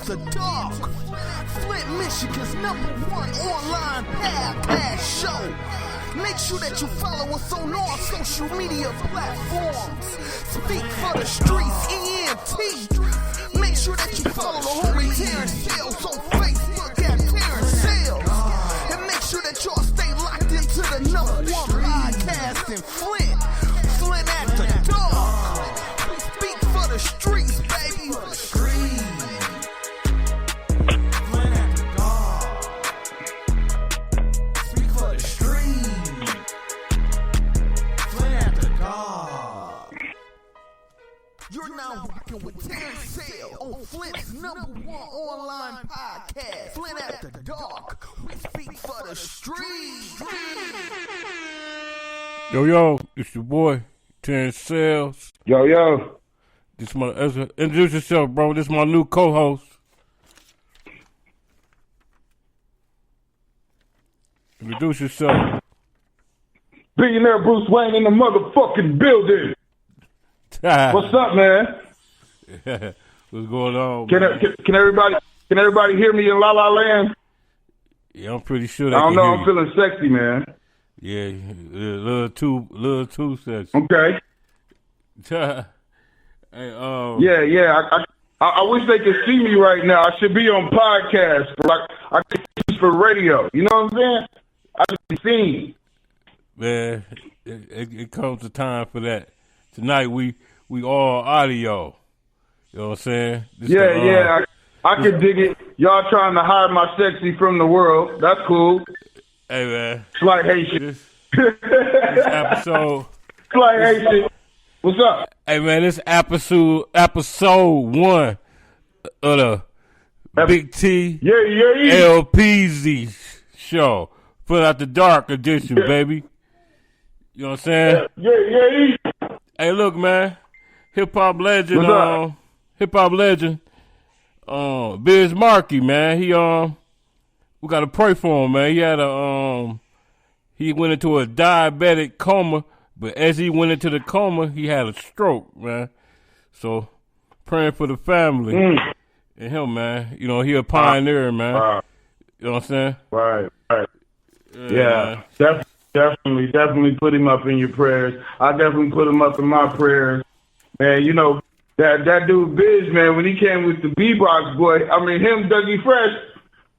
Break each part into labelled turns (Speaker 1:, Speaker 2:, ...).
Speaker 1: After Dark. Flint, Michigan's #1 online podcast show. Make sure that you follow us on all social media platforms. Speak for the streets, ENT. Make sure that you follow the homie Terrence Sales on Facebook at Terrence Sales. And make sure that y'all stay locked into the #1 podcast in Flint. Flint After Dark. Speak for the streets, baby. Flint After Dark. Speak for the streets. Flint After Dark. You're now rocking with Terrence Sale on Flint's #1 online podcast, Flint After Dark. We speak for the streets.
Speaker 2: Yo, it's your boy, Terrence Sales.
Speaker 3: Yo.
Speaker 2: This my introduce yourself, bro. This is my new co-host. Introduce yourself.
Speaker 3: Billionaire Bruce Wayne in the motherfucking building. What's up, man?
Speaker 2: What's going on?
Speaker 3: Can everybody hear me in La La Land?
Speaker 2: Yeah, I'm pretty sure they
Speaker 3: I don't
Speaker 2: can
Speaker 3: know.
Speaker 2: hear
Speaker 3: I'm
Speaker 2: you.
Speaker 3: feeling sexy, man.
Speaker 2: Yeah, little too sexy.
Speaker 3: Okay.
Speaker 2: Hey,
Speaker 3: Yeah. I wish they could see me right now. I should be on podcast, like I could use for radio. You know what I'm saying? I should be seen.
Speaker 2: man, it comes a time for that. Tonight we all audio. You know what I'm saying?
Speaker 3: I could dig it. Y'all trying to hide my sexy from the world. That's cool.
Speaker 2: Hey, man.
Speaker 3: Slight Haitian.
Speaker 2: This episode.
Speaker 3: Slight Haitian. What's up?
Speaker 2: Hey, man, this episode 1 of the Big T LPZ show. Put out the dark edition, baby. You know what I'm saying?
Speaker 3: Yeah.
Speaker 2: Hey, look, man. Hip-hop legend, Biz Markie, man. We gotta pray for him, man. He had he went into a diabetic coma, but as he went into the coma, he had a stroke, man. So, praying for the family and him, man. You know, he a pioneer, man. You know what I'm saying?
Speaker 3: Right. Yeah. Definitely put him up in your prayers. I definitely put him up in my prayers. Man, you know, that dude Biz, man, when he came with the B-Box boy, I mean, him, Dougie Fresh,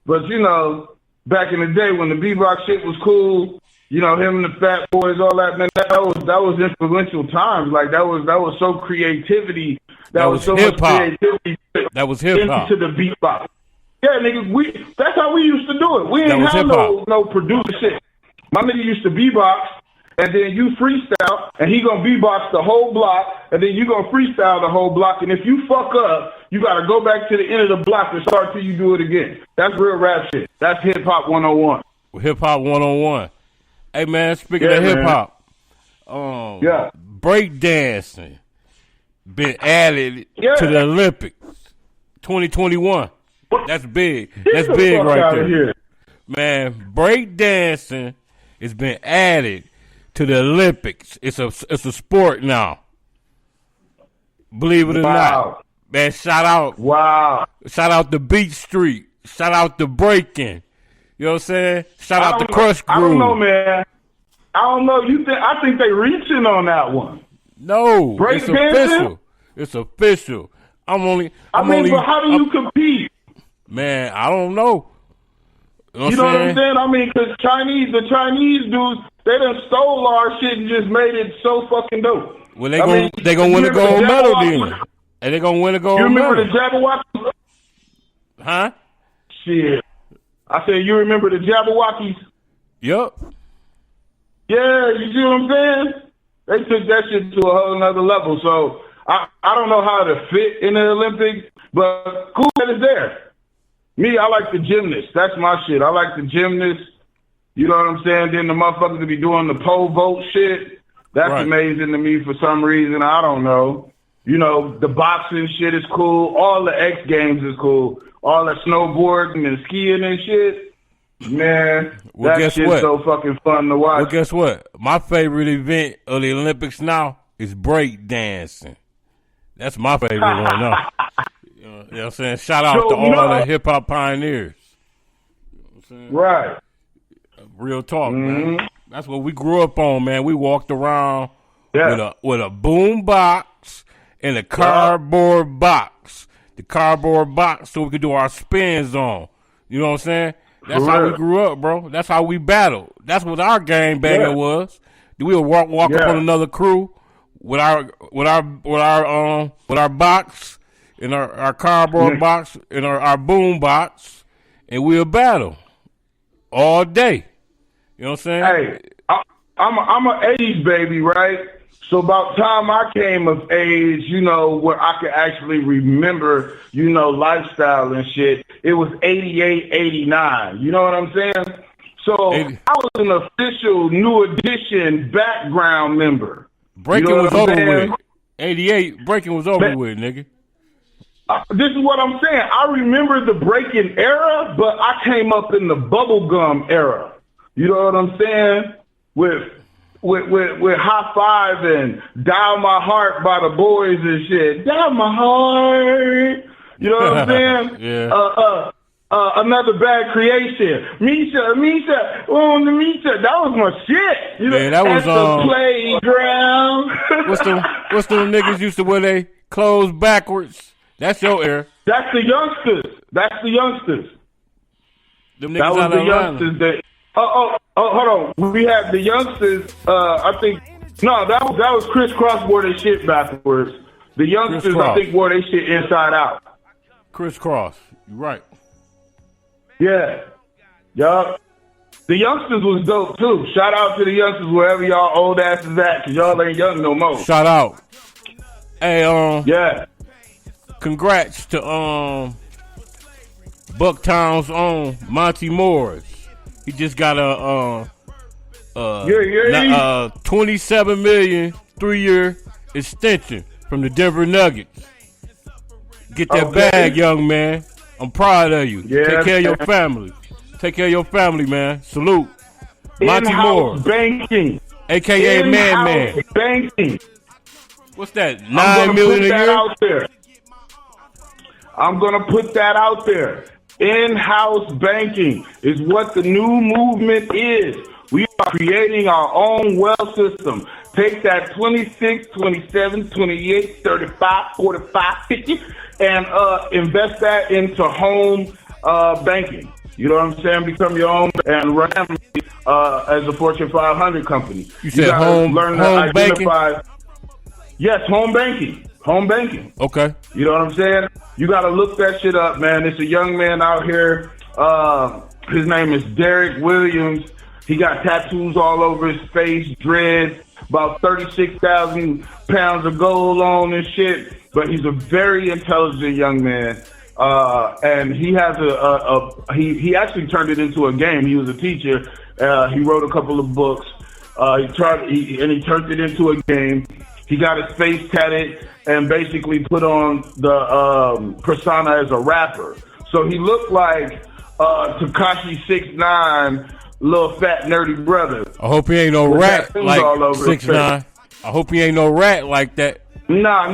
Speaker 3: but, you know, back in the day when the B-Box shit was cool, you know, him and the Fat Boys, all that, man, that was influential times. Like, that was so creativity. That was so
Speaker 2: hip-hop.
Speaker 3: much creativity.
Speaker 2: That was hip-hop.
Speaker 3: Into the beatbox. Yeah, nigga, that's how we used to do it. We didn't have no producer shit. My nigga used to beatbox, and then you freestyle, and he gonna beatbox the whole block, and then you gonna freestyle the whole block, and if you fuck up, you gotta go back to the end of the block and start till you do it again. That's real rap shit. That's hip-hop 101.
Speaker 2: Hip-hop 101. Hey, man, speaking of hip-hop, breakdancing been added to the Olympics 2021. That's big. That's big right there.
Speaker 3: Here.
Speaker 2: Man, breakdancing has been added to the Olympics. It's a sport now. Believe it or not. Man, shout out.
Speaker 3: Wow.
Speaker 2: Shout out to Beach Street. Shout out to breaking. You know what I'm saying? Shout out to Crush Groove.
Speaker 3: I don't know, man. I don't know. I think they reaching on that one.
Speaker 2: No, it's
Speaker 3: dancing?
Speaker 2: official. It's official.
Speaker 3: But how do you compete?
Speaker 2: Man, I don't know.
Speaker 3: You know what I'm saying? I mean, because the Chinese dudes, they done stole our shit and just made it so fucking dope.
Speaker 2: Well, they gonna win a gold medal then. And they gonna win a gold medal.
Speaker 3: You remember the Jabberwockies?
Speaker 2: Huh?
Speaker 3: Shit. I said, you remember the Jabberwockies?
Speaker 2: Yup.
Speaker 3: Yeah, you see what I'm saying? They took that shit to a whole nother level. So I don't know how to fit in the Olympics, but cool that it's there. Me, I like the gymnast. That's my shit. I like the gymnast. You know what I'm saying? Then the motherfuckers to be doing the pole vault shit. That's amazing to me for some reason. I don't know. You know, the boxing shit is cool. All the X Games is cool. All the snowboarding and skiing and shit. Man, that shit's so fucking fun to watch.
Speaker 2: Well, guess what? My favorite event of the Olympics now is break dancing. That's my favorite one now. You You know what I'm saying? Shout out to all the hip hop pioneers. You know what I'm saying?
Speaker 3: Right.
Speaker 2: Real talk, man. That's what we grew up on, man. We walked around with a boom box and a cardboard box. The cardboard box so we could do our spins on. You know what I'm saying? That's how we grew up, bro. That's how we battled. That's what our gang banger was. We would walk up on another crew with our box and our cardboard box and our boom box, and we'll battle all day. You know what I'm saying?
Speaker 3: Hey, I'm an '80s baby, right? So about time I came of age, you know, where I could actually remember, you know, lifestyle and shit, it was 88, 89. You know what I'm saying? So
Speaker 2: 80.
Speaker 3: I was an official New Edition background member.
Speaker 2: Breaking
Speaker 3: you know
Speaker 2: was over with. 88, breaking was over with, nigga.
Speaker 3: This is what I'm saying. I remember the breaking era, but I came up in the bubblegum era. You know what I'm saying? With High Five and Dial My Heart by the Boys and shit. Dial My Heart. You know what I'm saying?
Speaker 2: Yeah.
Speaker 3: Another Bad Creation. Misha, oh, Misha. That was my shit. You know,
Speaker 2: yeah, that was
Speaker 3: at the playground.
Speaker 2: What's the niggas used to wear they clothes backwards? That's your era.
Speaker 3: That's the youngsters.
Speaker 2: Them niggas
Speaker 3: That was
Speaker 2: out
Speaker 3: the
Speaker 2: of
Speaker 3: youngsters that. Oh, hold on. We had the youngsters. I think no, that was Criss Cross wore their shit backwards. The youngsters, I think, wore their shit inside out.
Speaker 2: Criss Cross, you right.
Speaker 3: Yeah, yup. The youngsters was dope too. Shout out to the youngsters wherever y'all old asses at, cause y'all ain't young no more.
Speaker 2: Shout out. Hey,
Speaker 3: yeah.
Speaker 2: Congrats to Bucktown's own Monty Morris. He just got a $27 million 3-year extension from the Denver Nuggets. Get that bag, young man. I'm proud of you.
Speaker 3: Yeah,
Speaker 2: take care of your family. Take care of your family, man. Salute. Monty Morris.
Speaker 3: Banking.
Speaker 2: AKA Man.
Speaker 3: Banking.
Speaker 2: What's that? $9 million a year?
Speaker 3: Out there. I'm gonna put that out there. In-house banking is what the new movement is. We are creating our own wealth system. Take that 26, 27, 28, 35, 45, 50, and invest that into home banking. You know what I'm saying? Become your own and run as a Fortune 500 company.
Speaker 2: You said home banking?
Speaker 3: Yes, home banking. Home banking.
Speaker 2: Okay.
Speaker 3: You know what I'm saying? You got to look that shit up, man. It's a young man out here. His name is Derek Williams. He got tattoos all over his face, dreads, about 36,000 pounds of gold on and shit. But he's a very intelligent young man. And he has he actually turned it into a game. He was a teacher. He wrote a couple of books. He turned it into a game. He got his face tatted and basically put on the persona as a rapper. So he looked like Tekashi 6ix9ine, little fat nerdy brother.
Speaker 2: I hope he ain't no rat like 6ix9ine. I hope he ain't no rat like that.
Speaker 3: Nah.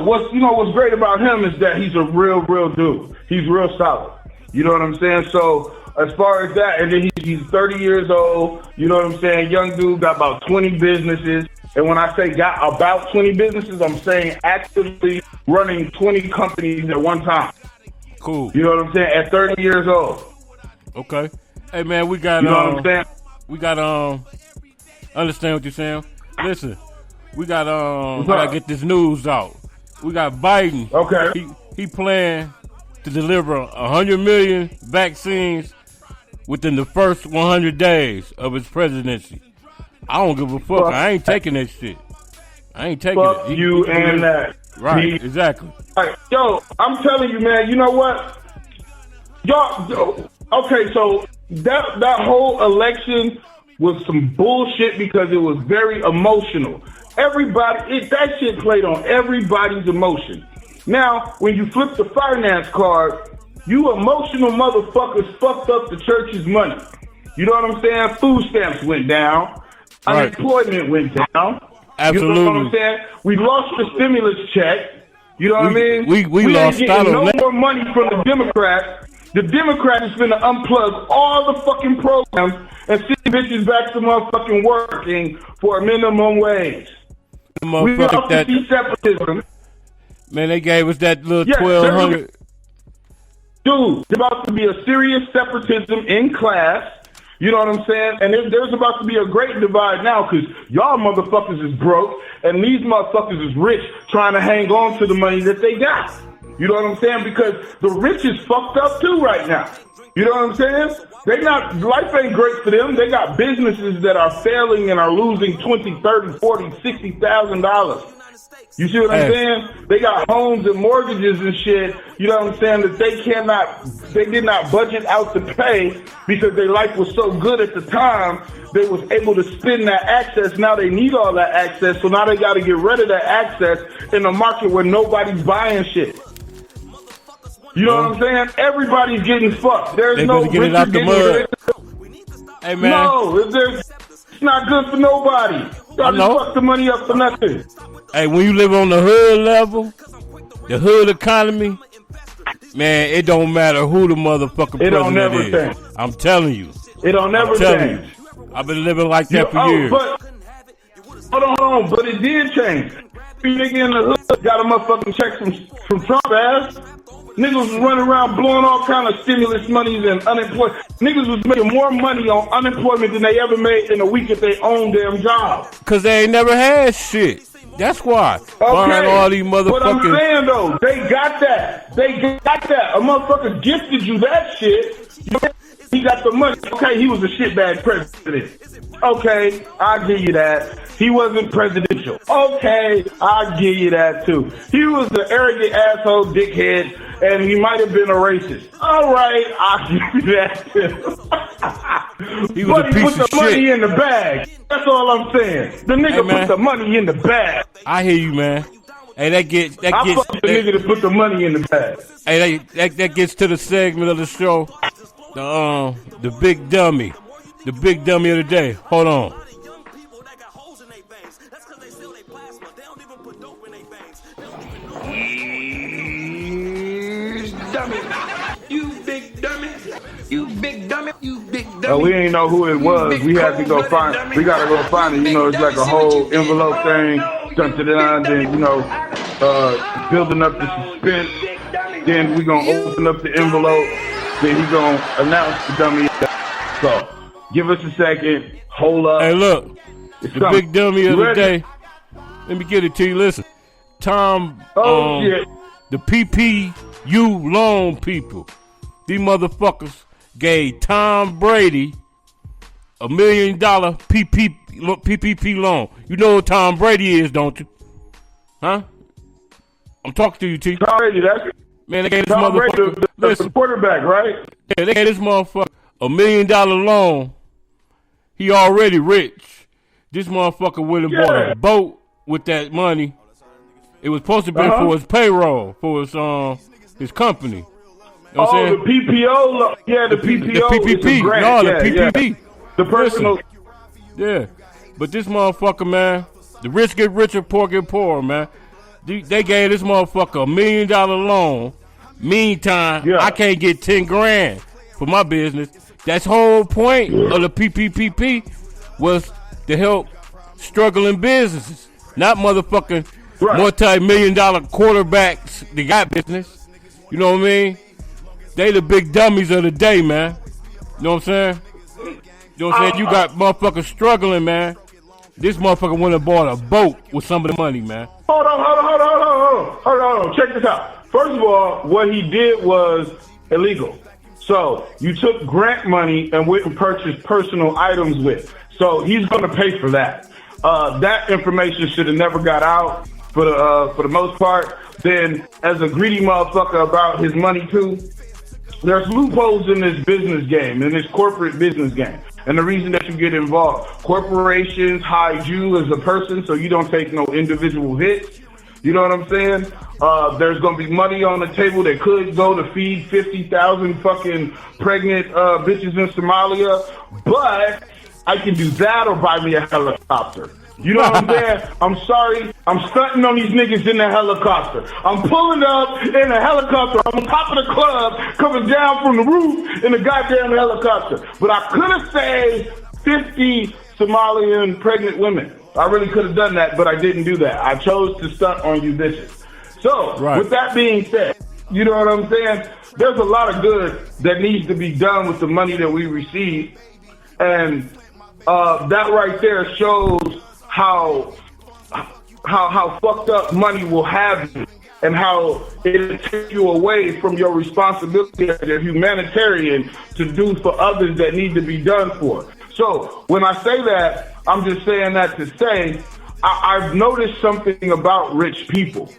Speaker 3: What's great about him is that he's a real dude. He's real solid. You know what I'm saying? So as far as that, and then he's 30 years old. You know what I'm saying? Young dude, got about 20 businesses. And when I say got about 20 businesses, I'm saying actively running 20 companies at one time.
Speaker 2: Cool.
Speaker 3: You know what I'm saying? At 30 years old.
Speaker 2: Okay. Hey, man, we got,
Speaker 3: you know what I'm saying?
Speaker 2: We got, understand what you're saying? Listen, we got, gotta get this news out. We got Biden.
Speaker 3: Okay.
Speaker 2: He planned to deliver 100 million vaccines within the first 100 days of his presidency. I don't give a fuck. I ain't taking that shit. I ain't taking
Speaker 3: fuck
Speaker 2: it.
Speaker 3: You and that.
Speaker 2: Right, exactly.
Speaker 3: Right. Yo, I'm telling you, man, you know what? Y'all, okay, so that whole election was some bullshit because it was very emotional. That shit played on everybody's emotion. Now, when you flip the finance card, you emotional motherfuckers fucked up the church's money. You know what I'm saying? Food stamps went down. Right. Unemployment went down.
Speaker 2: Absolutely.
Speaker 3: You know what I'm saying? We lost the stimulus check. You know what I mean?
Speaker 2: We lost
Speaker 3: ain't
Speaker 2: out
Speaker 3: getting
Speaker 2: on
Speaker 3: no
Speaker 2: that.
Speaker 3: more money from the Democrats. The Democrats is finna unplug all the fucking programs and send bitches back to motherfucking working for a minimum wage. We also see separatism.
Speaker 2: Man, they gave us that little
Speaker 3: Yes,
Speaker 2: 1,200.
Speaker 3: Dude, there's about to be a serious separatism in class. You know what I'm saying? And there's about to be a great divide now because y'all motherfuckers is broke and these motherfuckers is rich trying to hang on to the money that they got. You know what I'm saying? Because the rich is fucked up too right now. You know what I'm saying? Life ain't great for them. They got businesses that are failing and are losing $20, $30, $40, $60,000. You see what I'm saying? They got homes and mortgages and shit, you know what I'm saying, that they did not budget out to pay because their life was so good at the time, they was able to spend that access. Now they need all that access, so now they got to get rid of that access in a market where nobody's buying shit. You know what I'm saying? Everybody's getting fucked. There's no
Speaker 2: get it out the mud. Hey, man.
Speaker 3: No, it's not good for nobody. Y'all just fuck the money up for nothing.
Speaker 2: Hey, when you live on the hood level, the hood economy, man, it don't matter who the motherfucking president is. Change. I'm telling you.
Speaker 3: It don't never change.
Speaker 2: I've been living like that for years.
Speaker 3: But, hold on, but it did change. Nigga in the hood got a motherfucking check from Trump ass. Niggas was running around blowing all kind of stimulus monies and unemployment. Niggas was making more money on unemployment than they ever made in a week if they owned damn job.
Speaker 2: Cause they ain't never had shit. That's why.
Speaker 3: Okay.
Speaker 2: All these motherfuckers.
Speaker 3: But I'm saying though, they got that. A motherfucker gifted you that shit. He got the money. Okay, he was a shitbag president. Okay, I'll give you that. He wasn't presidential. Okay, I'll give you that too. He was an arrogant asshole, dickhead, and he might have been a racist. All right, I'll give you that too.
Speaker 2: He was
Speaker 3: but he put the money in the bag. That's all I'm saying. The nigga put the money in the bag.
Speaker 2: I hear you, man. Hey, that gets
Speaker 3: the nigga to put the money in the bag.
Speaker 2: Hey, that gets to the segment of the show. The big dummy. The big dummy of the day. Hold on.
Speaker 4: Dummy. You big dummy. You big dummy. You big dummy.
Speaker 3: We didn't know who it was. We had to go find. We gotta go find it. You know, it's like a whole envelope thing. Then building up the suspense. Then we gonna open up the envelope. Then he gonna announce the dummy. So, give us a second. Hold up.
Speaker 2: Hey, look. The big dummy of the day. Let me get it to you. Listen. Tom.
Speaker 3: Shit.
Speaker 2: The PPU loan people. These motherfuckers gave Tom Brady $1 million PPP loan. You know what Tom Brady is, don't you? Huh? I'm talking to you, T.
Speaker 3: Tom Brady,
Speaker 2: man, they gave this
Speaker 3: Tom
Speaker 2: motherfucker.
Speaker 3: Brady, the quarterback, right?
Speaker 2: Yeah, they gave this motherfucker $1 million loan. He already rich. This motherfucker went and bought a boat with that money. It was supposed to be for his payroll, for his company. You know what I'm saying?
Speaker 3: The PPO. Yeah, the PPO.
Speaker 2: The PPP. No, the PPP.
Speaker 3: Yeah. The personal.
Speaker 2: Yeah. But this motherfucker, man, the rich get richer, poor get poorer, man. They gave this motherfucker $1 million loan. Meantime, I can't get 10 grand for my business. That's whole point of the PPP was to help struggling businesses, not motherfucking multi-million-dollar quarterbacks that got business. You know what I mean? They the big dummies of the day, man. You know what I'm saying? You know what I'm saying? You got motherfuckers struggling, man. This motherfucker went and bought a boat with some of the money, man.
Speaker 3: Hold on. Check this out. First of all, what he did was illegal. So you took grant money and went and purchased personal items with. So he's going to pay for that. That information should have never got out for the most part. Then, as a greedy motherfucker about his money too, there's loopholes in this business game, in this corporate business game. And the reason that you get involved, corporations hide you as a person so you don't take no individual hits. You know what I'm saying? There's going to be money on the table that could go to feed 50,000 fucking pregnant bitches in Somalia. But I can do that or buy me a helicopter. You know what I'm saying? I'm sorry. I'm stunting on these niggas in the helicopter. I'm pulling up in a helicopter. I'm on top of the club, coming down from the roof in the goddamn helicopter. But I could have saved 50 Somalian pregnant women. I really could have done that, but I didn't do that. I chose to stunt on you bitches. So, With that being said, you know what I'm saying? There's a lot of good that needs to be done with the money that we receive. And that right there shows how fucked up money will have you and how it'll take you away from your responsibility as a humanitarian to do for others that need to be done for. So when I say that, I'm just saying that to say I've noticed something about rich people.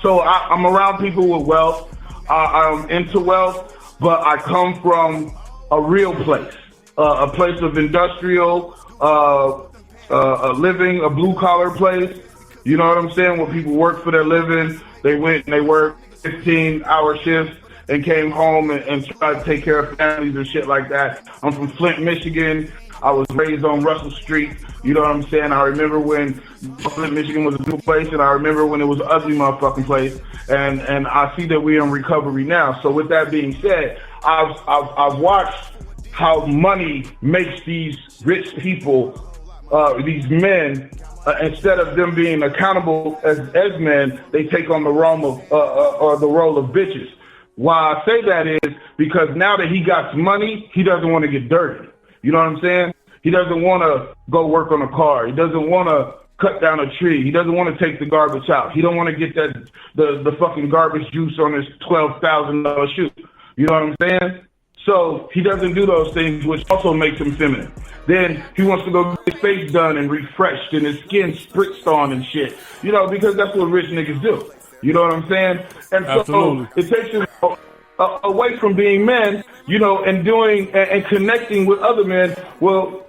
Speaker 3: So I'm around people with wealth. I'm into wealth, but I come from a real place, a place of industrial living, a blue-collar place. You know what I'm saying? Where people work for their living. They went and they worked 15-hour shifts and came home and tried to take care of families and shit like that. I'm from Flint, Michigan. I was raised on Russell Street. You know what I'm saying? I remember when Flint, Michigan was a good place, and I remember when it was an ugly motherfucking place. And I see that we're in recovery now. So with that being said, I've watched how money makes these rich people, these men, instead of them being accountable as men, they take on the role of or the role of bitches. Why I say that is because now that he got money, he doesn't want to get dirty. You know what I'm saying? He doesn't want to go work on a car. He doesn't want to cut down a tree. He doesn't want to take the garbage out. He don't want to get that the fucking garbage juice on his $12,000 shoe. You know what I'm saying? So he doesn't do those things, which also makes him feminine. Then he wants to go get his face done and refreshed and his skin spritzed on and shit. You know, because that's what rich niggas do. You know what I'm saying? And so it takes him away from being men, you know, and doing and connecting with other men. Well,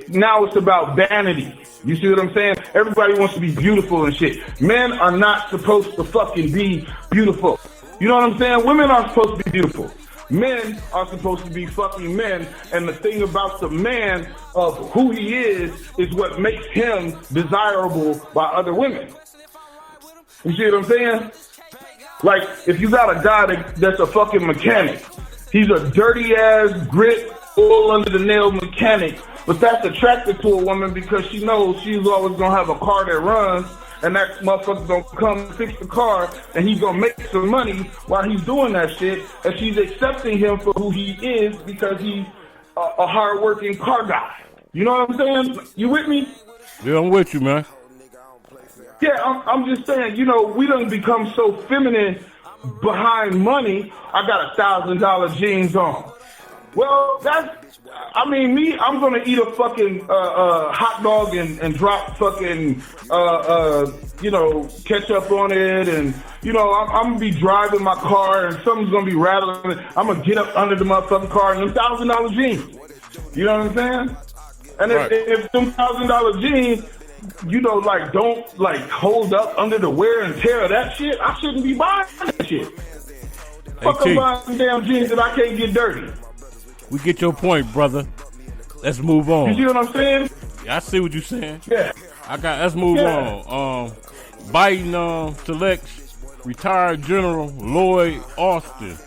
Speaker 3: now it's about vanity. You see what I'm saying? Everybody wants to be beautiful and shit. Men are not supposed to fucking be beautiful. You know what I'm saying? Women are supposed to be beautiful. Men are supposed to be fucking men, and the thing about the man of who he is what makes him desirable by other women. You see what I'm saying? Like, if you got a guy that's a fucking mechanic, he's a dirty-ass, grit, all under-the-nail mechanic, but that's attracted to a woman because she knows she's always going to have a car that runs, and that motherfucker's going to come fix the car, and he's going to make some money while he's doing that shit, and she's accepting him for who he is because he's a hard-working car guy. You know what I'm saying? You with me?
Speaker 2: Yeah, I'm with you, man.
Speaker 3: Yeah, I'm just saying, you know, we done become so feminine behind money. I got $1,000 jeans on. Well, I'm going to eat a fucking hot dog and drop fucking, ketchup on it. And, you know, I'm going to be driving my car and something's going to be rattling. I'm going to get up under the motherfucking car in them $1,000 jeans. You know what I'm saying? And if them $1,000 jeans, you know, like, don't, like, hold up under the wear and tear of that shit, I shouldn't be buying that shit. Fuck, I'm buying damn jeans that I can't get dirty.
Speaker 2: We get your point, brother. Let's move on.
Speaker 3: You see what I'm saying?
Speaker 2: Yeah, I see what you're saying.
Speaker 3: Yeah.
Speaker 2: Let's move on. Biden selects retired General Lloyd Austin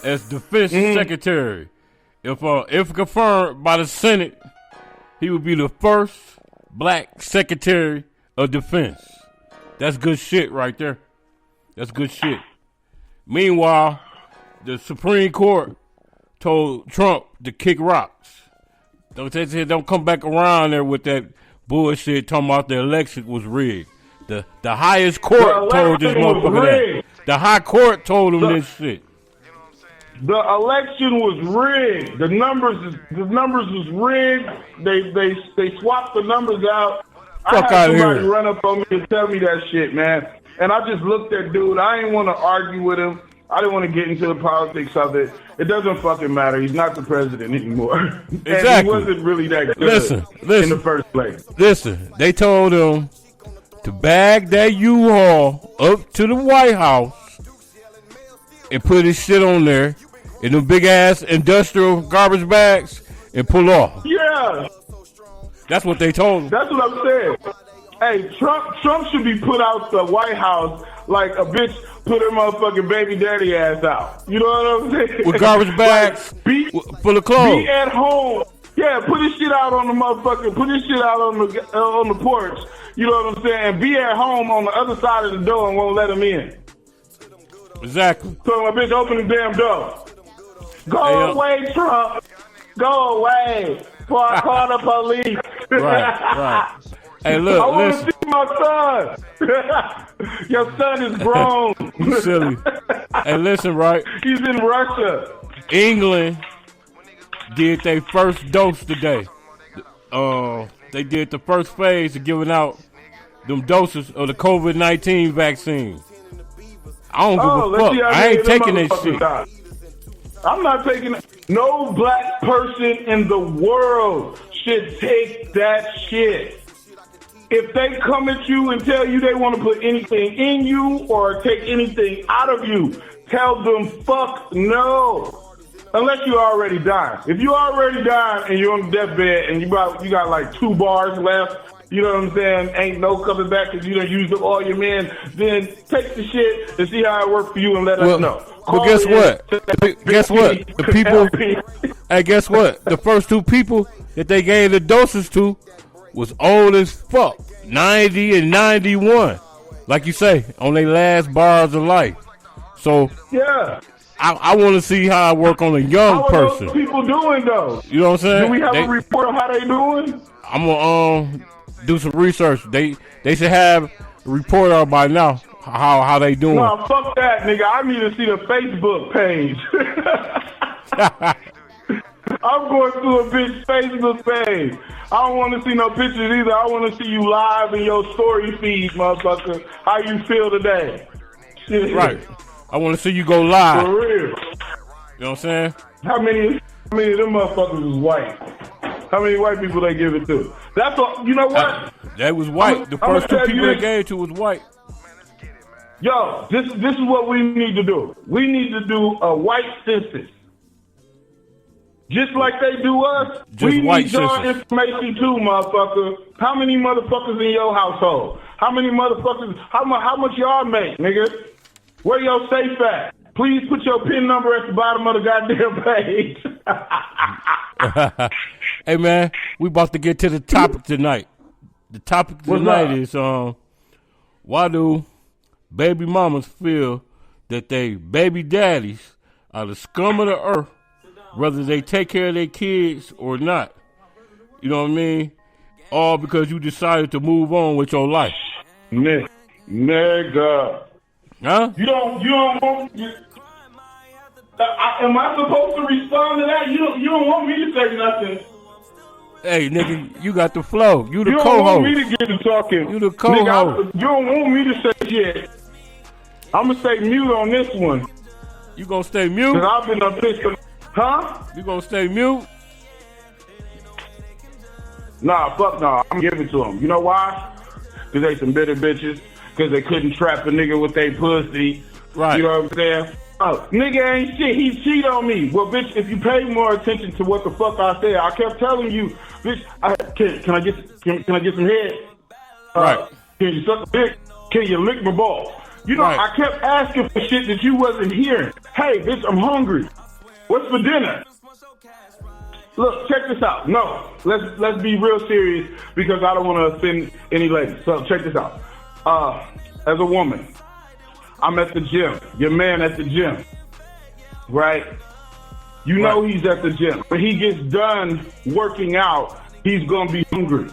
Speaker 2: as Defense Secretary. If confirmed by the Senate, he would be the first Black Secretary of Defense. That's good shit right there. That's good shit. Meanwhile, the Supreme Court told Trump to kick rocks. Don't come back around there with that bullshit talking about the election was rigged. The highest court told this motherfucker that. The high court told him this shit.
Speaker 3: The election was rigged. The numbers was rigged. They swapped the numbers out.
Speaker 2: Fuck
Speaker 3: I had
Speaker 2: out
Speaker 3: somebody
Speaker 2: here.
Speaker 3: run up on me and tell me that shit, man. And I just looked at dude. I didn't want to argue with him. I didn't want to get into the politics of it. It doesn't fucking matter. He's not the president anymore.
Speaker 2: Exactly.
Speaker 3: And he wasn't really that good
Speaker 2: Listen.
Speaker 3: in the first place.
Speaker 2: Listen, they told him to bag that U-Haul up to the White House and put his shit on there in them big ass industrial garbage bags and pull off.
Speaker 3: Yeah.
Speaker 2: That's what they told him.
Speaker 3: That's what I'm saying. Hey, Trump should be put out the White House like a bitch put her motherfucking baby daddy ass out. You know what I'm saying?
Speaker 2: With garbage bags full of clothes.
Speaker 3: Be at home. Yeah, put his shit out on the motherfucker. Put his shit out on the porch. You know what I'm saying? Be at home on the other side of the door and won't let him in.
Speaker 2: Exactly.
Speaker 3: So my bitch, open the damn door. Go away, Trump. Go away. Before I call the police.
Speaker 2: Right. Hey, look,
Speaker 3: I want to
Speaker 2: listen.
Speaker 3: see my son. Your son is grown.
Speaker 2: You silly. Hey, listen, right?
Speaker 3: He's in Russia.
Speaker 2: England did their first dose today. They did the first phase of giving out them doses of the COVID-19 vaccine. I don't give a fuck. I ain't taking that shit.
Speaker 3: I'm not taking it. No black person in the world should take that shit. If they come at you and tell you they want to put anything in you or take anything out of you, tell them fuck no. Unless you already died. If you already died and you're on the deathbed and you got like 2 bars left, you know what I'm saying? Ain't no coming back because you done used up all your men. Then take the shit and see how it works for you and let us know.
Speaker 2: But guess what? Guess what? The people. Hey, guess what? The first 2 people that they gave the doses to was old as fuck, 90 and 91, like you say, on their last bars of life. So
Speaker 3: yeah,
Speaker 2: I want to see how I work on a young person.
Speaker 3: How are those people doing though?
Speaker 2: You know what I'm saying?
Speaker 3: Do we have a report on how they doing?
Speaker 2: I'm gonna do some research. They should have a report out by now how they doing.
Speaker 3: No, fuck that, nigga. I need to see the Facebook page. I'm going through a bitch Facebook page. I don't want to see no pictures either. I want to see you live in your story feed, motherfucker. How you feel today? Shit.
Speaker 2: Right. I want to see you go live.
Speaker 3: For real.
Speaker 2: You know what I'm saying?
Speaker 3: How many of them motherfuckers was white? How many white people they give it to? That's all. You know what?
Speaker 2: That was white. The first 2 people they gave it to was white.
Speaker 3: Yo, this is what we need to do. We need to do a white census. Just like they do us, we need your information too, motherfucker. How many motherfuckers in your household? How many motherfuckers? How much y'all make, nigga? Where your safe at? Please put your PIN number at the bottom of the goddamn page.
Speaker 2: Hey man, we about to get to the topic tonight. The topic tonight is why do baby mamas feel that they baby daddies are the scum of the earth, whether they take care of their kids or not? You know what I mean? All because you decided to move on with your life.
Speaker 3: Nigga.
Speaker 2: Huh?
Speaker 3: You don't want. Am I supposed to respond to that? You don't want me to say nothing.
Speaker 2: Hey, nigga, you got the flow. You the co-host.
Speaker 3: You don't want me to get to talking.
Speaker 2: You the co-host.
Speaker 3: Nigga, you don't want me to say shit. I'm going to stay mute on this one.
Speaker 2: You going to stay mute?
Speaker 3: Because I've been up pissed. Huh?
Speaker 2: You going to stay mute?
Speaker 3: Nah, fuck no. I'm giving it to them. You know why? Because they some bitter bitches. Because they couldn't trap a nigga with their pussy.
Speaker 2: Right.
Speaker 3: You know what I'm saying? Oh, nigga ain't shit. He cheat on me. Well, bitch, if you pay more attention to what the fuck I said, I kept telling you, bitch, can I get some head?
Speaker 2: Right.
Speaker 3: Can you suck a dick? Can you lick my balls? You know, right. I kept asking for shit that you wasn't hearing. Hey, bitch, I'm hungry. What's for dinner? Look, check this out. No, let's be real serious because I don't want to offend any ladies. So check this out. As a woman, I'm at the gym. Your man at the gym, right? You know he's at the gym. When he gets done working out, he's going to be hungry.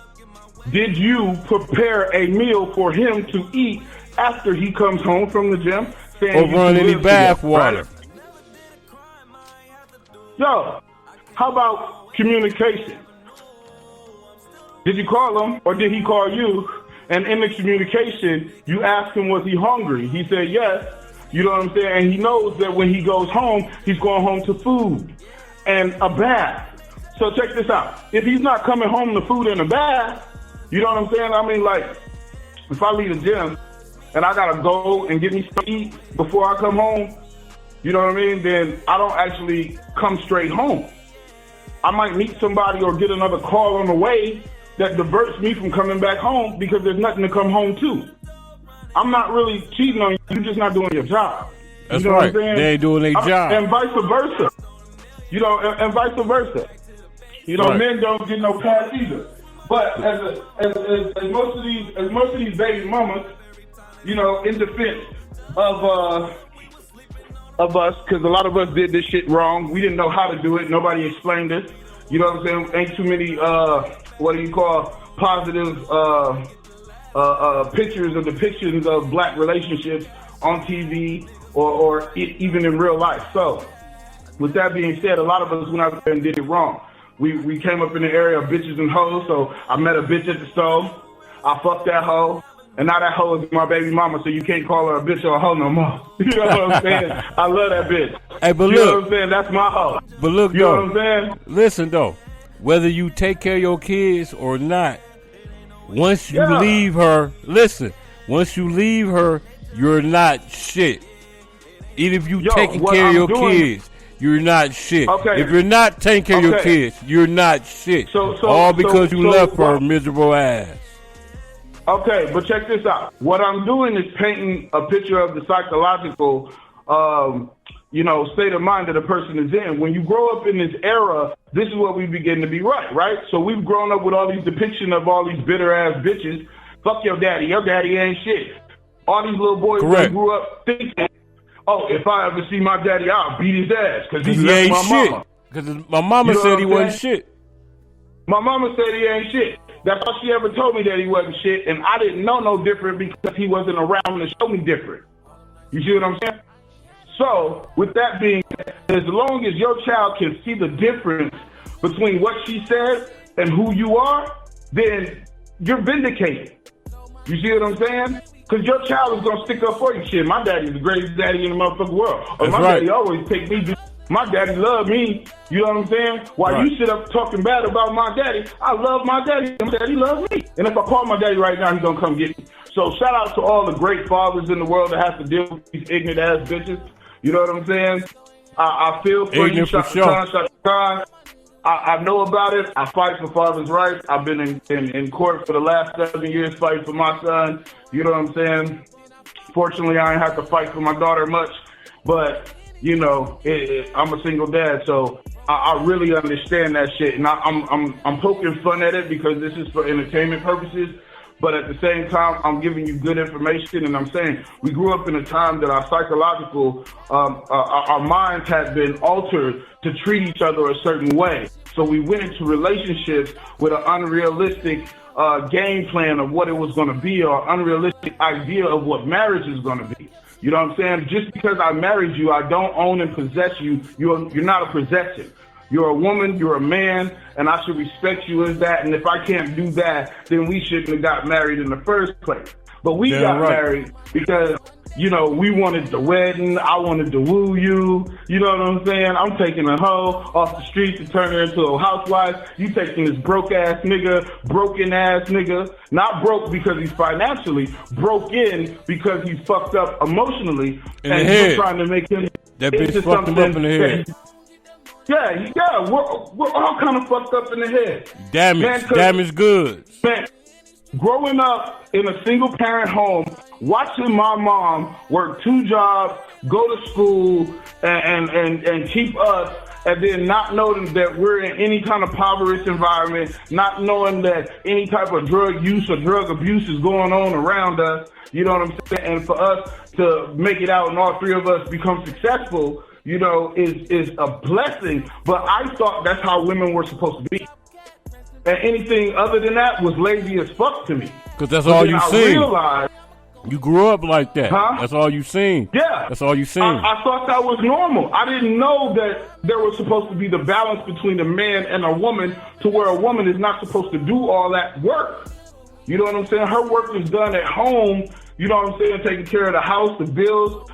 Speaker 3: Did you prepare a meal for him to eat after he comes home from the gym?
Speaker 2: Or run any bath water?
Speaker 3: Right? Yo, how about communication? Did you call him or did he call you? And in the communication, you ask him, was he hungry? He said yes. You know what I'm saying? And he knows that when he goes home, he's going home to food and a bath. So check this out. If he's not coming home to food and a bath, you know what I'm saying? I mean, like, if I leave the gym and I got to go and get me something to eat before I come home, you know what I mean? Then I don't actually come straight home. I might meet somebody or get another call on the way, that diverts me from coming back home because there's nothing to come home to. I'm not really cheating on you. You're just not doing your job.
Speaker 2: That's
Speaker 3: you know
Speaker 2: right.
Speaker 3: What I'm saying?
Speaker 2: They ain't doing their job.
Speaker 3: And vice versa. You know, and vice versa. You know,
Speaker 2: right.
Speaker 3: Men don't get no pass either. But as most of these baby mamas, you know, in defense of us, because a lot of us did this shit wrong. We didn't know how to do it. Nobody explained this. You know what I'm saying? Ain't too many positive pictures or depictions of black relationships on TV or even in real life. So, with that being said, a lot of us went out there and did it wrong. We came up in the area of bitches and hoes, so I met a bitch at the stove. I fucked that hoe, and now that hoe is my baby mama, so you can't call her a bitch or a hoe no more. You know what I'm saying? I love that bitch.
Speaker 2: Hey, but
Speaker 3: you
Speaker 2: look,
Speaker 3: know what I'm saying? That's my hoe.
Speaker 2: But look,
Speaker 3: you know what I'm saying?
Speaker 2: Listen, though, whether you take care of your kids or not, once you leave her, once you leave her, you're not shit. Even if you taking care of your kids, you're not shit.
Speaker 3: Okay.
Speaker 2: If you're not taking care of your kids, you're not shit. All because you left her miserable ass.
Speaker 3: Okay, but check this out. What I'm doing is painting a picture of the psychological, state of mind that a person is in. When you grow up in this era, this is what we begin to be right? So we've grown up with all these depictions of all these bitter-ass bitches. Fuck your daddy ain't shit. All these little boys that grew up thinking, oh, if I ever see my daddy, I'll beat his ass because he left my mama.
Speaker 2: Because my mama said he wasn't shit.
Speaker 3: My mama said he ain't shit. That's all she ever told me, that he wasn't shit, and I didn't know no different because he wasn't around to show me different. You see what I'm saying? So, with that being said, as long as your child can see the difference between what she said and who you are, then you're vindicated. You see what I'm saying? Because your child is going to stick up for you. Shit, my daddy's the greatest daddy in the motherfucking world. Or my daddy always take me. My daddy loved me. You know what I'm saying? While you sit up talking bad about my daddy, I love my daddy. My daddy loves me. And if I call my daddy right now, he's going to come get me. So shout out to all the great fathers in the world that have to deal with these ignorant ass bitches. You know what I'm saying? I feel for you. Shot the time. I know about it. I fight for fathers' rights. I've been in court for the last 7 years fighting for my son. You know what I'm saying? Fortunately, I ain't have to fight for my daughter much. But, you know, I'm a single dad, so I really understand that shit. And I'm poking fun at it because this is for entertainment purposes. But at the same time, I'm giving you good information, and I'm saying we grew up in a time that our psychological, our minds had been altered to treat each other a certain way. So we went into relationships with an unrealistic game plan of what it was going to be, or unrealistic idea of what marriage is going to be. You know what I'm saying? Just because I married you, I don't own and possess you. You're not a possession. You're a woman, you're a man, and I should respect you as that. And if I can't do that, then we shouldn't have got married in the first place. But we got married because, you know, we wanted the wedding. I wanted to woo you. You know what I'm saying? I'm taking a hoe off the street to turn her into a housewife. You taking this broke-ass nigga, broken-ass nigga. Not broke because he's financially, broke in because he's fucked up emotionally. And you're trying to make him
Speaker 2: that bitch fucked him up in the head.
Speaker 3: Yeah, we're all kind of fucked up in the head.
Speaker 2: Damaged goods.
Speaker 3: Man, growing up in a single parent home, watching my mom work 2 jobs, go to school, and keep us, and then not knowing that we're in any kind of impoverished environment, not knowing that any type of drug use or drug abuse is going on around us, you know what I'm saying? And for us to make it out and all 3 of us become successful, you know, is a blessing. But I thought that's how women were supposed to be. And anything other than that was lazy as fuck to me.
Speaker 2: Because that's all you seen.
Speaker 3: Realized,
Speaker 2: you grew up like that.
Speaker 3: Huh?
Speaker 2: That's all you seen.
Speaker 3: Yeah.
Speaker 2: That's all you seen.
Speaker 3: I thought that was normal. I didn't know that there was supposed to be the balance between a man and a woman, to where a woman is not supposed to do all that work. You know what I'm saying? Her work is done at home. You know what I'm saying? Taking care of the house, the bills,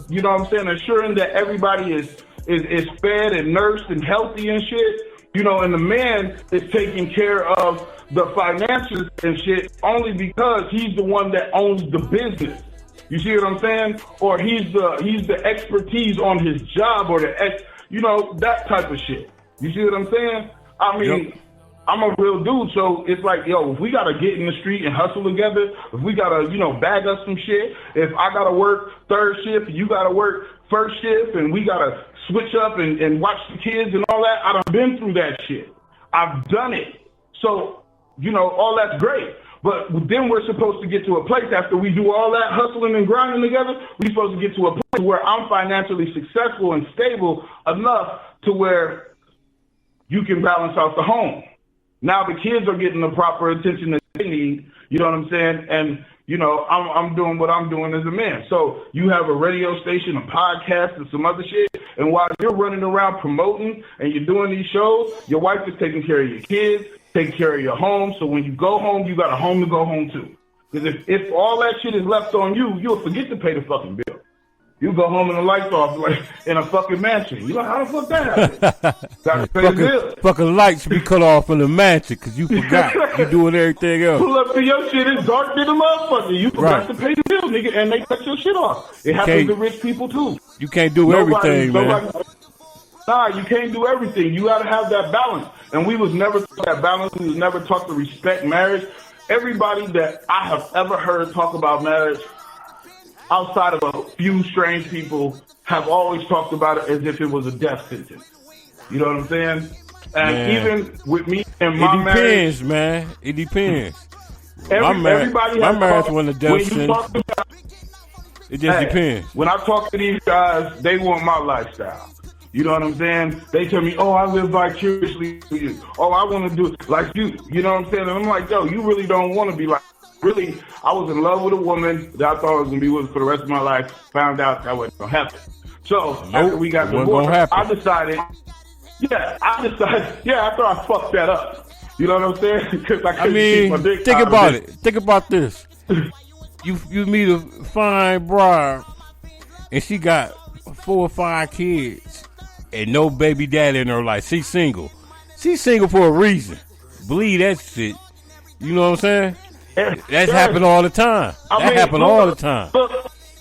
Speaker 3: you know what I'm saying? Ensuring that everybody is fed and nursed and healthy and shit. You know, and the man is taking care of the finances and shit only because he's the one that owns the business. You see what I'm saying? Or he's the expertise on his job, or that type of shit. You see what I'm saying? I mean, I'm a real dude, so it's like, yo, if we gotta get in the street and hustle together, if we gotta, bag us some shit, if I gotta work third shift, you gotta work first shift, and we gotta switch up and watch the kids and all that, I done been through that shit. I've done it. So, all that's great. But then we're supposed to get to a place after we do all that hustling and grinding together, we're supposed to get to a place where I'm financially successful and stable enough to where you can balance out the home. Now the kids are getting the proper attention that they need, you know what I'm saying? And, I'm doing what I'm doing as a man. So you have a radio station, a podcast, and some other shit. And while you're running around promoting and you're doing these shows, your wife is taking care of your kids, taking care of your home. So when you go home, you got a home to go home to. Because if all that shit is left on you, you'll forget to pay the fucking bill. You go home and the lights off like in a fucking mansion. You like, how the fuck that happened? Got to pay the bill.
Speaker 2: Fucking lights be cut off in the mansion because you forgot. You doing everything else.
Speaker 3: Pull up to your shit, it's dark than a motherfucker. You forgot to pay the bill, nigga, and they cut your shit off. It happens to rich people too.
Speaker 2: You can't do everything, man.
Speaker 3: Nah, you can't do everything. You got to have that balance. And we was never taught that balance. We was never taught to respect marriage. Everybody that I have ever heard talk about marriage, outside of a few strange people, have always talked about it as if it was a death sentence. You know what I'm saying? And even with me and my marriage...
Speaker 2: It depends, man. It depends.
Speaker 3: My
Speaker 2: marriage wasn't a death sentence. It just depends.
Speaker 3: When I talk to these guys, they want my lifestyle. You know what I'm saying? They tell me, oh, I live vicariously for you. Oh, I want to do it like you. You know what I'm saying? And I'm like, yo, you really don't want to be like... Really, I was in love with a woman that I thought I was going to be with for the rest of my life. Found out that wasn't going to happen. So after we got divorced, I decided, after I fucked that up. You know what I'm saying? Because I couldn't keep my dick
Speaker 2: think
Speaker 3: out
Speaker 2: about
Speaker 3: of
Speaker 2: it. Think about this. You meet a fine bride, and she got 4 or 5 kids, and no baby daddy in her life. She's single. She's single for a reason. Believe that shit. You know what I'm saying? That's happened all the time. That happen all the time.
Speaker 3: Look,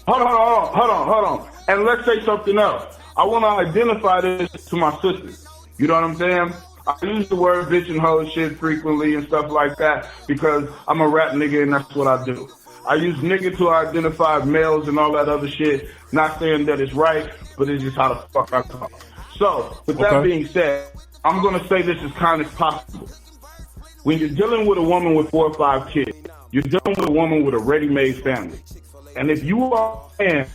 Speaker 3: hold on. And let's say something else. I want to identify this to my sisters. You know what I'm saying? I use the word bitch and hoe shit frequently and stuff like that because I'm a rap nigga and that's what I do. I use nigga to identify males and all that other shit. Not saying that it's right, but it's just how the fuck I talk. So, with that being said, I'm going to say this as kind as possible. When you're dealing with a woman with 4 or 5 kids, you're dealing with a woman with a ready-made family. And if you are a man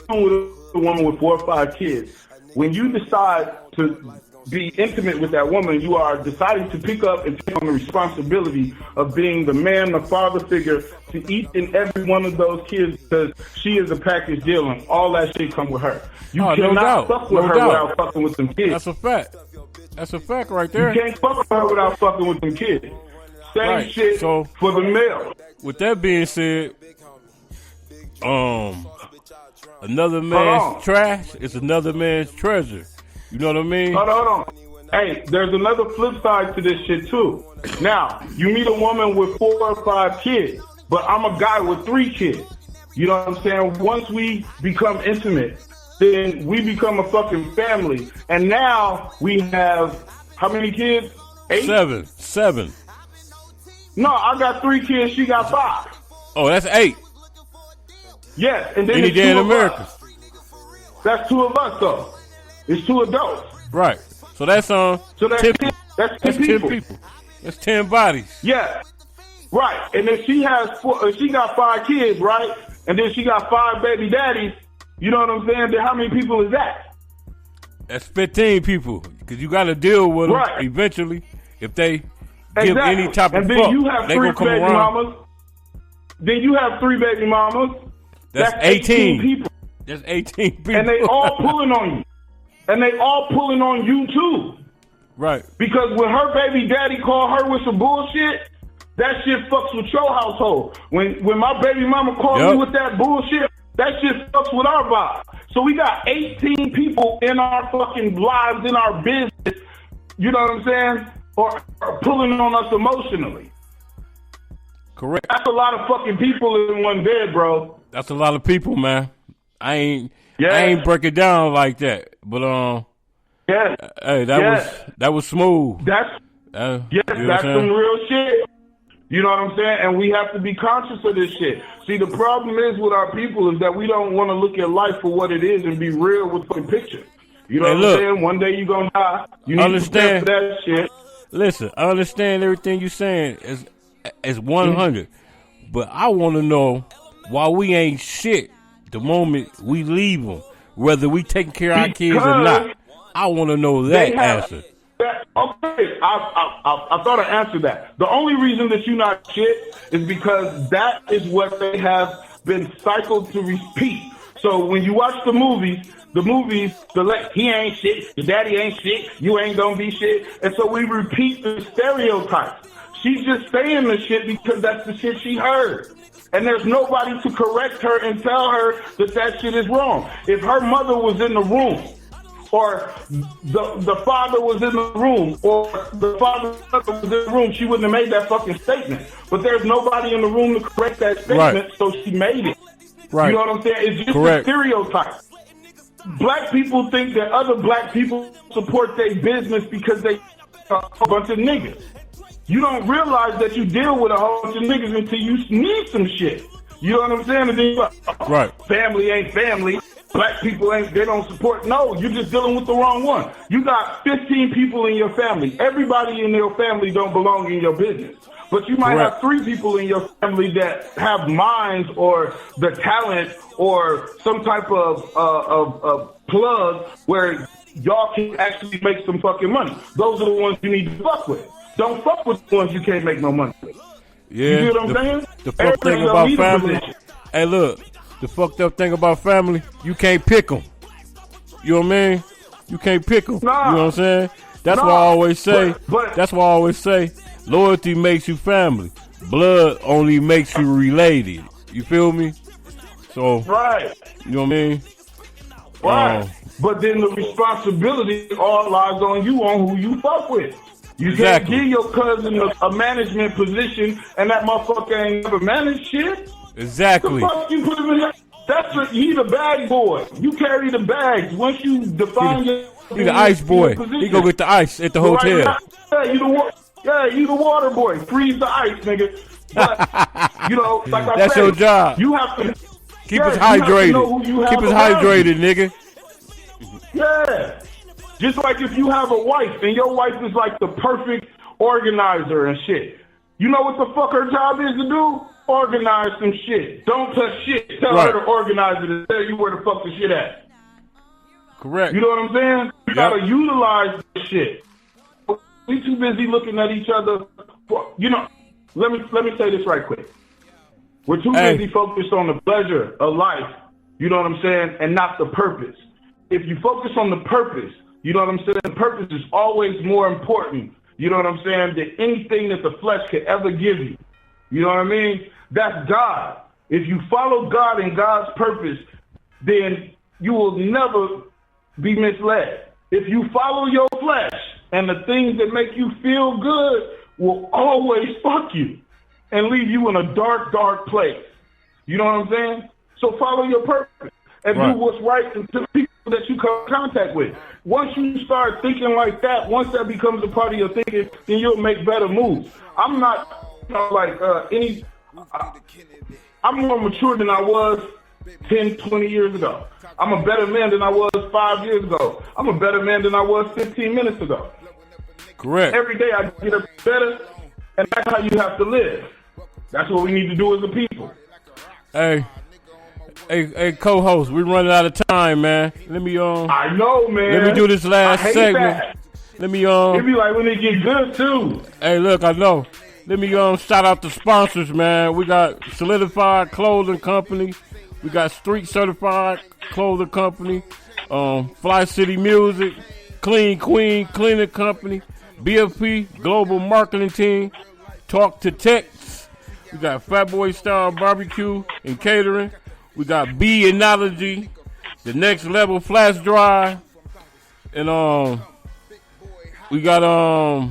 Speaker 3: dealing with a woman with 4 or 5 kids, when you decide to be intimate with that woman, you are deciding to pick up and take on the responsibility of being the man, the father figure to each and every one of those kids because she is a package deal and all that shit come with her. You cannot fuck with her without fucking with them kids.
Speaker 2: That's a fact. That's a fact right there.
Speaker 3: You can't fuck with her without fucking with them kids. Same shit for the male.
Speaker 2: With that being said, another man's trash is another man's treasure. You know what I mean?
Speaker 3: Hold on. Hey, there's another flip side to this shit too. Now, you meet a woman with 4 or 5 kids, but I'm a guy with 3 kids. You know what I'm saying? Once we become intimate, then we become a fucking family. And now we have, how many kids? 8?
Speaker 2: 7.
Speaker 3: No, I got 3 kids, she got 5.
Speaker 2: Oh, that's 8.
Speaker 3: Yes, and then
Speaker 2: Any day in America.
Speaker 3: That's 2 of us though. It's 2 adults.
Speaker 2: Right. So that's 10 people.
Speaker 3: That's 10 people.
Speaker 2: That's 10 bodies.
Speaker 3: Yeah. Right. And then she got 5 kids, right? And then she got 5 baby daddies. You know what I'm saying? Then how many people is that?
Speaker 2: That's 15 people. Because you got to deal with them eventually. If they give any type of fuck,
Speaker 3: you have
Speaker 2: they
Speaker 3: 3
Speaker 2: gonna come
Speaker 3: baby
Speaker 2: around.
Speaker 3: mamas. Then you have 3 baby mamas.
Speaker 2: That's 18
Speaker 3: people.
Speaker 2: That's 18 people.
Speaker 3: And they all pulling on you. And they all pulling on you too.
Speaker 2: Right.
Speaker 3: Because when her baby daddy call her with some bullshit, that shit fucks with your household. When my baby mama called me with that bullshit, that shit fucks with our vibe. So we got 18 people in our fucking lives, in our business, you know what I'm saying? Or pulling on us emotionally.
Speaker 2: Correct.
Speaker 3: That's a lot of fucking people in one bed, bro.
Speaker 2: That's a lot of people, man. I ain't break it down like that. But hey, that was smooth.
Speaker 3: Yes,
Speaker 2: you know
Speaker 3: that's some real shit. You know what I'm saying? And we have to be conscious of this shit. See, the problem is with our people is that we don't want to look at life for what it is and be real with the picture. You know what I'm saying? One day you're going to die. You need to prepare for that shit.
Speaker 2: Listen, I understand everything you're saying as 100. But I want to know why we ain't shit the moment we leave them, whether we taking care of our kids or not. I want to know that answer.
Speaker 3: Okay, I thought I answered that. The only reason that you're not shit is because that is what they have been cycled to repeat. So when you watch the movies, he ain't shit, the daddy ain't shit, you ain't gonna be shit. And so we repeat the stereotypes. She's just saying the shit because that's the shit she heard. And there's nobody to correct her and tell her that shit is wrong. If her mother was in the room, or the father was in the room, or the father was in the room, she wouldn't have made that fucking statement. But there's nobody in the room to correct that statement, so she made it. Right. You know what I'm saying? It's just a stereotype. Black people think that other black people support their business because they a whole bunch of niggas. You don't realize that you deal with a whole bunch of niggas until you need some shit. You know what I'm saying? And then you're like, right. Family ain't family. Black people they don't support. No, you're just dealing with the wrong one. You got 15 people in your family. Everybody in your family don't belong in your business. But you might have 3 people in your family that have minds or the talent or some type of plug where y'all can actually make some fucking money. Those are the ones you need to fuck with. Don't fuck with the ones you can't make no money with. Yeah, you see what I'm saying?
Speaker 2: The fucked thing about family. Hey, look. The fucked up thing about family, you can't pick them. You know what I mean? You can't pick them. Nah. You know what I'm saying? That's why I always say. That's why I always say, loyalty makes you family. Blood only makes you related. You feel me? So, right. You know what I mean?
Speaker 3: Right. But then the responsibility all lies on you, on who you fuck with. You can't give your cousin a management position and that motherfucker ain't never managed shit.
Speaker 2: Exactly.
Speaker 3: The fuck you put him in he the bag boy. You carry the bags. Once you define
Speaker 2: he the ice boy. He go get the ice at the hotel.
Speaker 3: Right, you the water boy. Freeze the ice, nigga. But, you know, like I
Speaker 2: that's
Speaker 3: said,
Speaker 2: your job.
Speaker 3: You have to
Speaker 2: keep us hydrated. Keep us hydrated, nigga.
Speaker 3: Yeah. Just like if you have a wife and your wife is like the perfect organizer and shit. You know what the fuck her job is to do? Organize some shit. Don't touch shit. Tell her to organize it and tell you where the fuck the shit at.
Speaker 2: Correct.
Speaker 3: You know what I'm saying? You gotta utilize this shit. We too busy looking at each other. Let me say this right quick. We're too busy focused on the pleasure of life. You know what I'm saying? And not the purpose. If you focus on the purpose, you know what I'm saying? The purpose is always more important. You know what I'm saying? Than anything that the flesh could ever give you. You know what I mean? That's God. If you follow God and God's purpose, then you will never be misled. If you follow your flesh and the things that make you feel good will always fuck you and leave you in a dark, dark place. You know what I'm saying? So follow your purpose and do what's right to the people that you come in contact with. Once you start thinking like that, once that becomes a part of your thinking, then you'll make better moves. I'm not I'm more mature than I was 10, 20 years ago. I'm a better man than I was 5 years ago. I'm a better man than I was 15 minutes ago.
Speaker 2: Correct.
Speaker 3: Every day I get up better, and that's how you have to live. That's what we need to do as a people.
Speaker 2: Hey, co-host, we're running out of time, man. Let me
Speaker 3: I know, man.
Speaker 2: Let me do this last segment.
Speaker 3: That.
Speaker 2: Let me
Speaker 3: It be like when they get good too.
Speaker 2: Hey, look, I know. Let me shout out the sponsors, man. We got Solidified Clothing Company. We got Street Certified Clothing Company. Fly City Music. Clean Queen Cleaning Company. BFP Global Marketing Team. Talk to Tex. We got Fat Boy Style Barbecue and Catering. We got B Analogy. The Next Level Flash Drive. And we got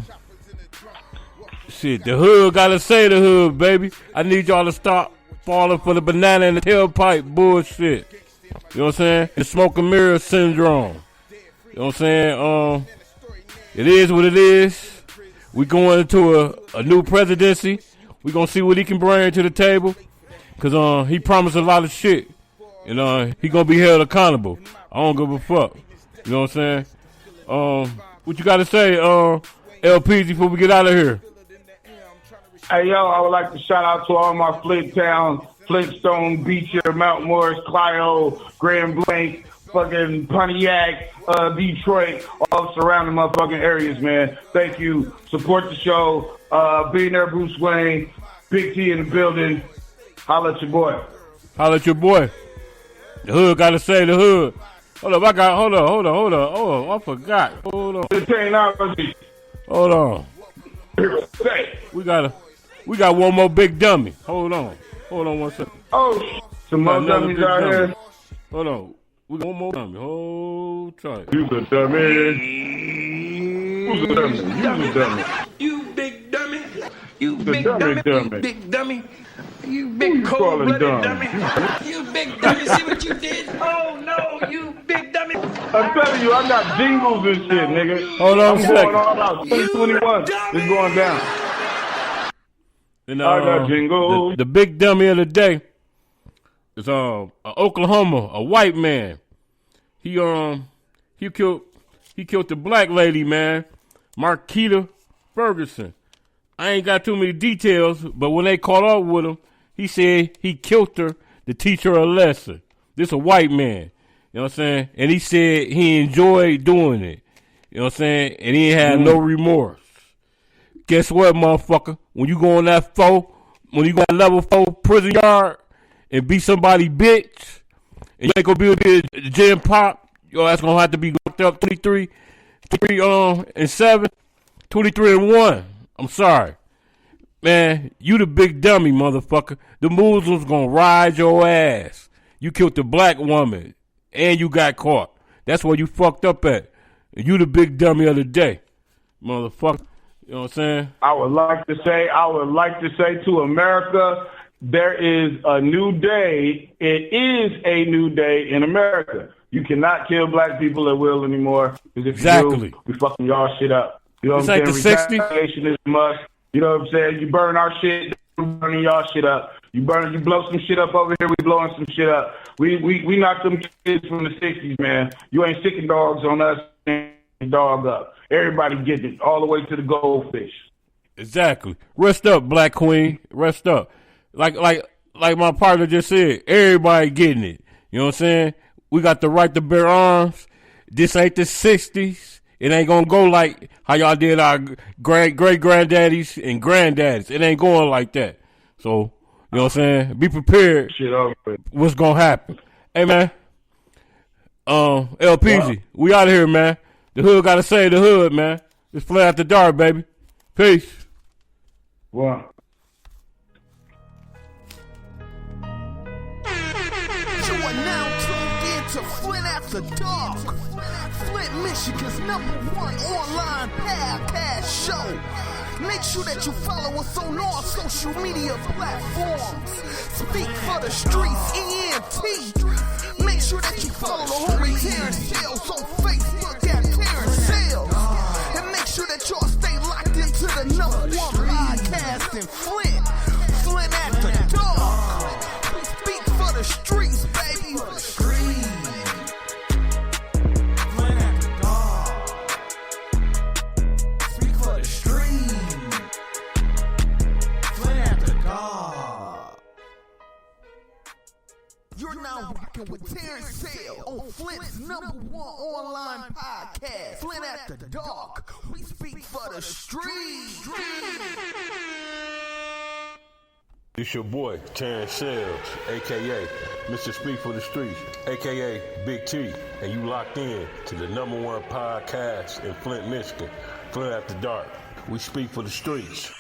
Speaker 2: shit, the hood gotta say the hood, baby. I need y'all to stop falling for the banana and the tailpipe bullshit. You know what I'm saying? The smoke and mirror syndrome. You know what I'm saying? It is what it is. We going into a new presidency. We gonna see what he can bring to the table. Cause he promised a lot of shit. And he gonna be held accountable. I don't give a fuck. You know what I'm saying? What you gotta say, LPZ, before we get out of here?
Speaker 3: Hey, yo, I would like to shout out to all my Flint town, Flintstone, Beecher, Mount Morris, Clio, Grand Blanc, fucking Pontiac, Detroit, all surrounding motherfucking areas, man. Thank you. Support the show. Billionaire Bruce Wayne, Big T in the building. Holla at your boy.
Speaker 2: Holla at your boy. The hood gotta say the hood. Hold up, hold on. Oh, I forgot. Hold on. Hold on. We got one more big dummy. Hold on 1 second.
Speaker 3: Oh, some more dummies out here.
Speaker 2: Hold on. We got one more dummy. Hold tight.
Speaker 3: You the dummy. Who's the dummy? You the dummy.
Speaker 4: You big dummy. You
Speaker 3: The
Speaker 4: big
Speaker 3: dummy.
Speaker 4: dummy. You big dummy. You big cold-blooded dummy. You big dummy. See what you did? Oh, no, you big dummy.
Speaker 3: I'm telling you, I got jingles and shit, nigga.
Speaker 2: Hold on a second.
Speaker 3: Going all out. 2021 is going down.
Speaker 2: And,
Speaker 3: I got jingles.
Speaker 2: The big dummy of the day is Oklahoma, a white man. He killed the black lady, man, Marquita Ferguson. I ain't got too many details, but when they caught up with him, he said he killed her to teach her a lesson. This a white man, you know what I'm saying? And he said he enjoyed doing it, you know what I'm saying? And he ain't had no remorse. Guess what, motherfucker? When you go on when you go on level 4 prison yard and beat somebody bitch, and you ain't gonna be able to gym pop, your ass gonna have to be locked up 23 and 7, 23 and 1. I'm sorry. Man, you the big dummy, motherfucker. The Muslims gonna ride your ass. You killed the black woman, and you got caught. That's where you fucked up at. And you the big dummy of the day, motherfucker. You know what I'm saying?
Speaker 3: I would like to say to America, there is a new day. It is a new day in America. You cannot kill black people at will anymore. Because if you do, we fucking y'all shit up. You know what I'm saying? Retaliation is a must. You know what I'm saying? You burn our shit, we're burning y'all shit up. You blow some shit up over here, we blowing some shit up. We knocked them kids from the 60s, man. You ain't sicking dogs on us, dog up. Everybody getting it, all the way to the goldfish.
Speaker 2: Exactly. Rest up, Black Queen. Rest up. Like my partner just said, everybody getting it. You know what I'm saying? We got the right to bear arms. This ain't the 60s. It ain't gonna go like how y'all did our great-granddaddies and granddaddies. It ain't going like that. So, you know what I'm saying? Be prepared.
Speaker 3: Shit over.
Speaker 2: What's gonna happen? Hey, man. LPZ, we out of here, man. The hood gotta save the hood, man. It's Flint After Dark, baby. Peace.
Speaker 3: Wow.
Speaker 1: You are now tuned in to Flint After Dark. Flint, Michigan's #1 online podcast show. Make sure that you follow us on all social media platforms. Speak for the streets, ENT. Make sure that you follow the homie Terrence Sales on Facebook at Terrence Sales. And make sure that y'all stay locked into the #1 podcast in Flint. Flint After Dark. We speak for the streets, baby. Flint After Dark. Speak for the streets. Flint After Dark. You're now rocking with Terrence Sale on Flint's #1 online podcast, Flint After Dark. We speak for the streets.
Speaker 2: It's your boy, Terrence Sales, a.k.a. Mr. Speak for the Streets, a.k.a. Big T, and you locked in to the #1 podcast in Flint, Michigan, Flint After Dark. We speak for the streets.